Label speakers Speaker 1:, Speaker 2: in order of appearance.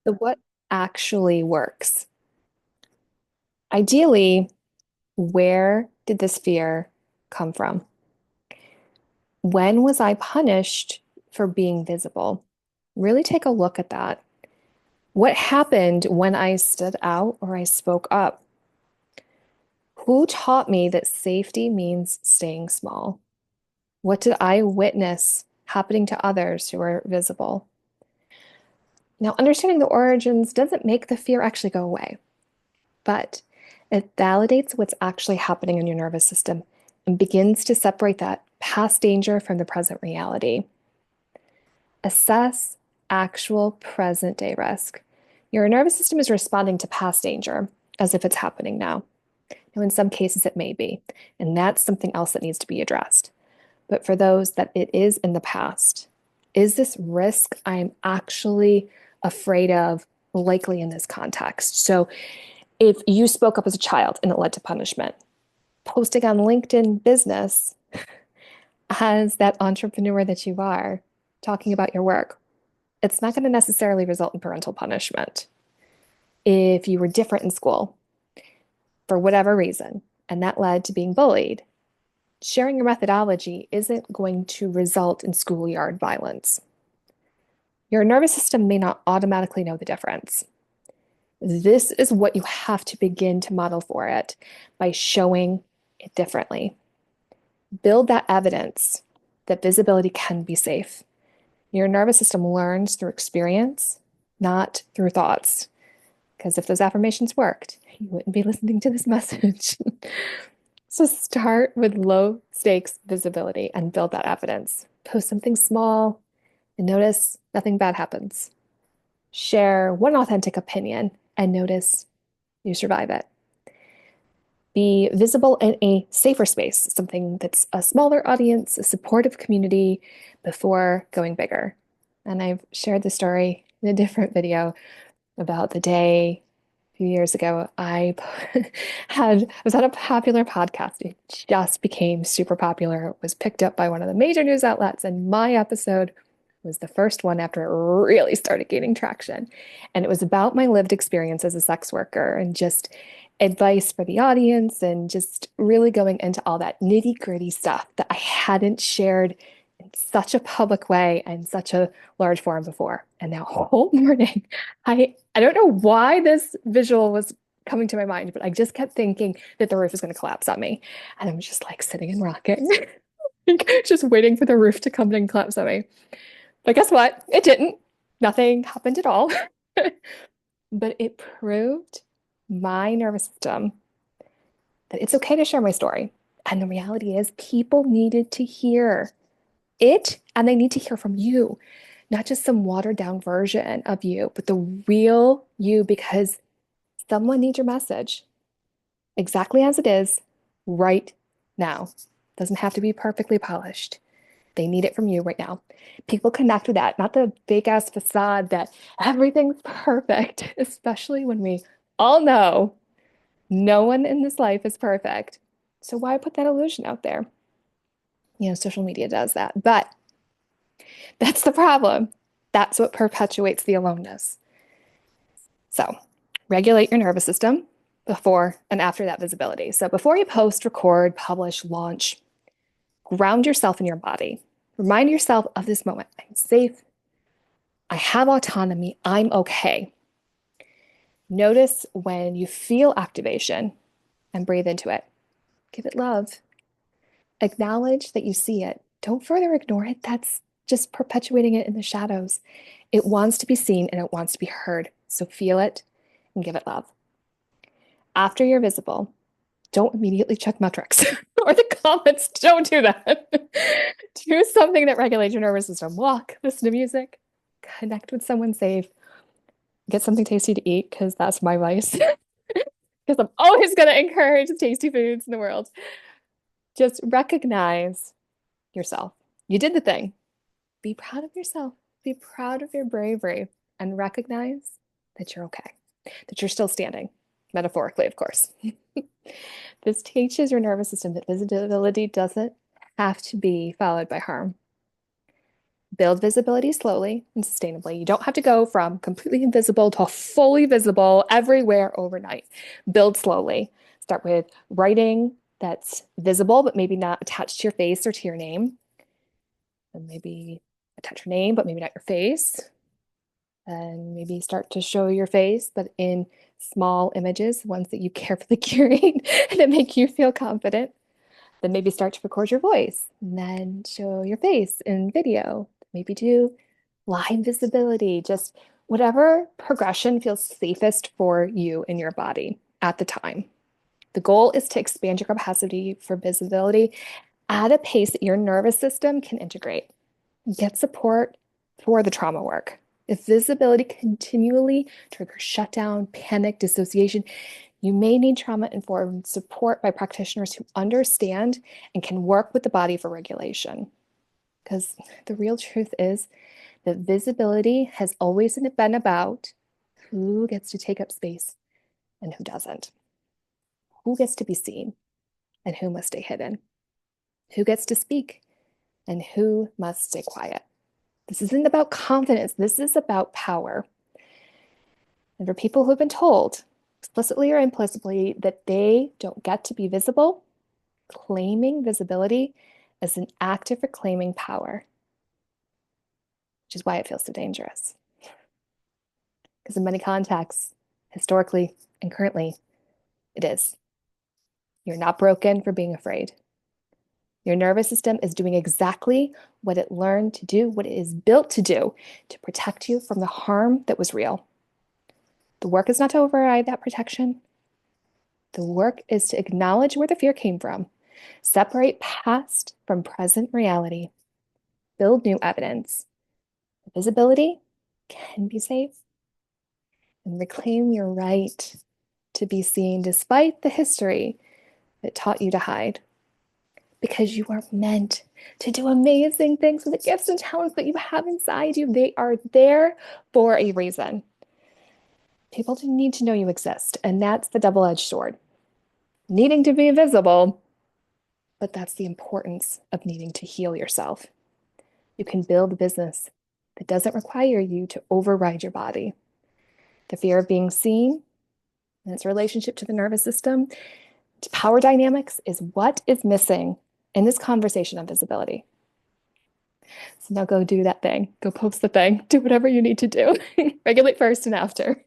Speaker 1: So what actually works? Ideally, where did this fear come from? When was I punished for being visible? Really take a look at that. What happened when I stood out or I spoke up? Who taught me that safety means staying small? What did I witness happening to others who are visible? Now, understanding the origins doesn't make the fear actually go away, but it validates what's actually happening in your nervous system and begins to separate that past danger from the present reality. Assess actual present day risk. Your nervous system is responding to past danger as if it's happening now. Now, in some cases, it may be, and that's something else that needs to be addressed. But for those that it is in the past, is this risk I'm actually afraid of likely in this context? So, if you spoke up as a child and it led to punishment, posting on LinkedIn business as that entrepreneur that you are, talking about your work, it's not going to necessarily result in parental punishment. If you were different in school for whatever reason, and that led to being bullied, sharing your methodology isn't going to result in schoolyard violence. Your nervous system may not automatically know the difference. This is what you have to begin to model for it by showing it differently. Build that evidence that visibility can be safe. Your nervous system learns through experience, not through thoughts. Because if those affirmations worked, you wouldn't be listening to this message. So start with low stakes visibility and build that evidence. Post something small and notice nothing bad happens. Share one authentic opinion and notice you survive it. Be visible in a safer space, something that's a smaller audience, a supportive community before going bigger. And I've shared the story in a different video about the day a few years ago. I was on a popular podcast. It just became super popular. It was picked up by one of the major news outlets, and my episode was the first one after it really started gaining traction. And it was about my lived experience as a sex worker and just advice for the audience and just really going into all that nitty-gritty stuff that I hadn't shared in such a public way and such a large forum before. And now whole morning, I don't know why this visual was coming to my mind, but I just kept thinking that the roof is going to collapse on me. And I'm just like sitting and rocking, just waiting for the roof to come and collapse on me. But guess what? It didn't. Nothing happened at all. But it proved my nervous system that it's okay to share my story. And the reality is, people needed to hear it, and they need to hear from you, not just some watered down version of you, but the real you, because someone needs your message exactly as it is right now. It doesn't have to be perfectly polished. They need it from you right now. People connect with that, not the fake ass facade that everything's perfect, especially when we all know no one in this life is perfect. So why put that illusion out there? Social media does that. But that's the problem. That's what perpetuates the aloneness. So regulate your nervous system before and after that visibility. So before you post, record, publish, launch, ground yourself in your body. Remind yourself of this moment. I'm safe. I have autonomy. I'm okay. Notice when you feel activation and breathe into it. Give it love. Acknowledge that you see it. Don't further ignore it. That's just perpetuating it in the shadows. It wants to be seen and it wants to be heard. So feel it and give it love. After you're visible, don't immediately check metrics or the comments. Don't do that. Do something that regulates your nervous system. Walk, listen to music, connect with someone safe, get something tasty to eat because that's my vice. Because I'm always going to encourage tasty foods in the world. Just recognize yourself. You did the thing. Be proud of yourself. Be proud of your bravery and recognize that you're okay, that you're still standing, metaphorically, of course. This teaches your nervous system that visibility doesn't have to be followed by harm. Build visibility slowly and sustainably. You don't have to go from completely invisible to fully visible everywhere overnight. Build slowly. Start with writing that's visible, but maybe not attached to your face or to your name. And maybe attach your name, but maybe not your face. And maybe start to show your face, but in small images, ones that you carefully curate that make you feel confident. Then maybe start to record your voice and then show your face in video. Maybe do live visibility, just whatever progression feels safest for you and your body at the time. The goal is to expand your capacity for visibility at a pace that your nervous system can integrate. Get support for the trauma work. If visibility continually triggers shutdown, panic, dissociation, you may need trauma-informed support by practitioners who understand and can work with the body for regulation. Because the real truth is that visibility has always been about who gets to take up space and who doesn't, who gets to be seen and who must stay hidden, who gets to speak and who must stay quiet. This isn't about confidence. This is about power. And for people who have been told, explicitly or implicitly, that they don't get to be visible, claiming visibility is an act of reclaiming power, which is why it feels so dangerous. Because in many contexts, historically and currently, it is. You're not broken for being afraid. Your nervous system is doing exactly what it learned to do, what it is built to do, to protect you from the harm that was real. The work is not to override that protection. The work is to acknowledge where the fear came from, separate past from present reality, build new evidence. Visibility can be safe, and reclaim your right to be seen despite the history that taught you to hide. Because you are meant to do amazing things with the gifts and talents that you have inside you. They are there for a reason. People need to know you exist, and that's the double-edged sword. Needing to be visible, but that's the importance of needing to heal yourself. You can build a business that doesn't require you to override your body. The fear of being seen and its relationship to the nervous system, to power dynamics, is what is missing in this conversation on visibility. So now go do that thing. Go post the thing. Do whatever you need to do. Regulate first and after.